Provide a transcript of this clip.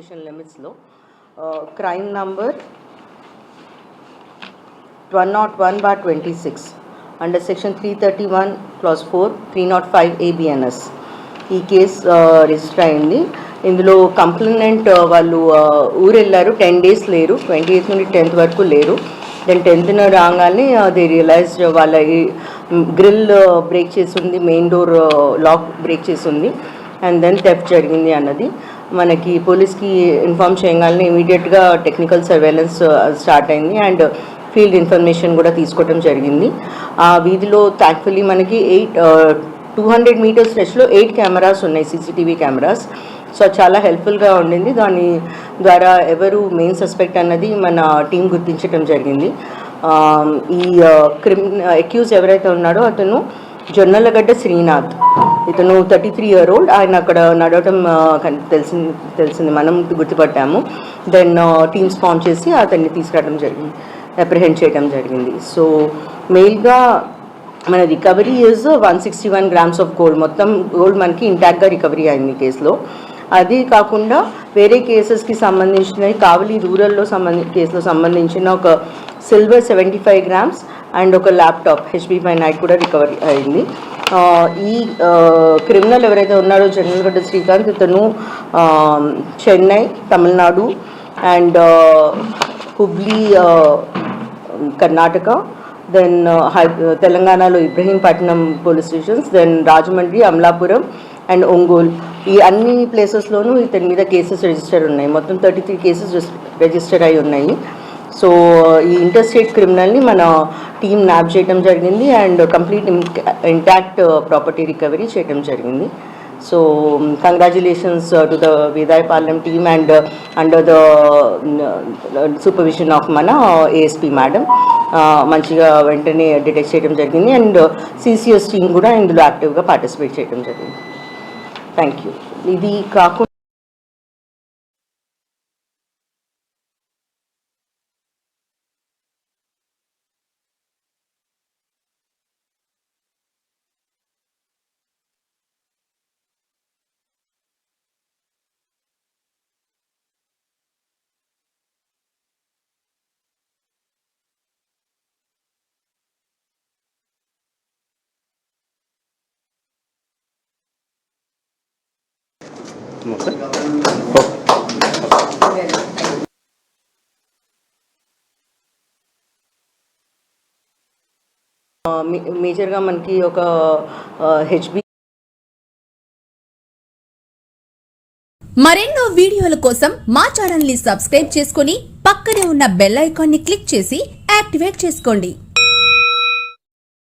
Investigation లిమిట్స్లో crime number 101/26 under section 331 clause 4 305 ABNS ఈ case register అయింది. ఇందులో కంప్లైనెంట్ వాళ్ళు ఊరు వెళ్ళారు, 10 days లేరు, 28th నుండి 10th వరకు లేరు. దెన్ 10th రాగానే దే రియలైజ్ వాళ్ళ గ్రిల్ బ్రేక్ చేసి ఉంది, మెయిన్ డోర్ లాక్ బ్రేక్ చేసి ఉంది, అండ్ దెన్ థెఫ్ట్ జరిగింది అన్నది మనకి పోలీస్కి ఇన్ఫార్మ్ చేయగానే ఇమీడియట్గా టెక్నికల్ సర్వేలెన్స్ స్టార్ట్ అయింది అండ్ ఫీల్డ్ ఇన్ఫర్మేషన్ కూడా తీసుకోవడం జరిగింది. ఆ వీధిలో థ్యాంక్ఫుల్లీ మనకి 200 meters స్ట్రెచ్లో 8 కెమెరాస్ ఉన్నాయి, CCTV కెమెరాస్. సో చాలా హెల్ప్ఫుల్గా ఉండింది. దాని ద్వారా ఎవరు మెయిన్ సస్పెక్ట్ అన్నది మన టీం గుర్తించడం జరిగింది. ఈ అక్యూజ్ ఎవరైతే ఉన్నాడో అతను జొన్నలగడ్డ శ్రీనాథ్, ఇతను 33 year old. ఆయన అక్కడ నడవటం తెలిసింది, మనం గుర్తుపట్టాము. దెన్ టీమ్స్ ఫామ్ చేసి అతన్ని తీసుకురావడం జరిగింది, అప్రిహెండ్ చేయడం జరిగింది. సో మెయిన్గా మన recovery is 161 grams of gold. మొత్తం గోల్డ్ మనకి ఇంటాక్ట్గా రికవరీ అయింది కేసులో. అది కాకుండా వేరే కేసెస్కి సంబంధించినవి కావలి రూరల్లో కేసులో సంబంధించిన ఒక సిల్వర్ 75 grams అండ్ ఒక ల్యాప్టాప్ HP 5 కూడా రికవరీ అయింది. ఈ క్రిమినల్ ఎవరైతే ఉన్నారో జొన్నలగడ్డ శ్రీకాంత్, ఇతను చెన్నై, తమిళనాడు అండ్ హుబ్లీ, కర్ణాటక, దెన్ తెలంగాణలో Ibrahimpatnam police stations, then Rajahmundry, Amalapuram and Ongole, ఈ అన్ని ప్లేసెస్లోనూ ఇతని మీద కేసెస్ రిజిస్టర్ ఉన్నాయి. మొత్తం 33 కేసెస్ రిజిస్టర్ అయి ఉన్నాయి. సో ఈ ఇంటర్ స్టేట్ క్రిమినల్ని మన టీం న్యాప్ చేయడం జరిగింది and complete intact property recovery చేయడం జరిగింది. So congratulations to the Vedayapalem team and under the supervision of మన ASP మేడం మంచిగా వెంటనే డిటెక్ట్ చేయడం జరిగింది అండ్ CCS టీం కూడా ఇందులో యాక్టివ్గా పార్టిసిపేట్ చేయడం జరిగింది. Thank you. ఇది కాకుండా మేజర్గా మనకి ఒక HB. మరెన్నో వీడియోల కోసం మా ఛానల్ ని సబ్స్క్రైబ్ చేసుకుని పక్కనే ఉన్న బెల్ ఐకాన్ ని క్లిక్ చేసి యాక్టివేట్ చేసుకోండి.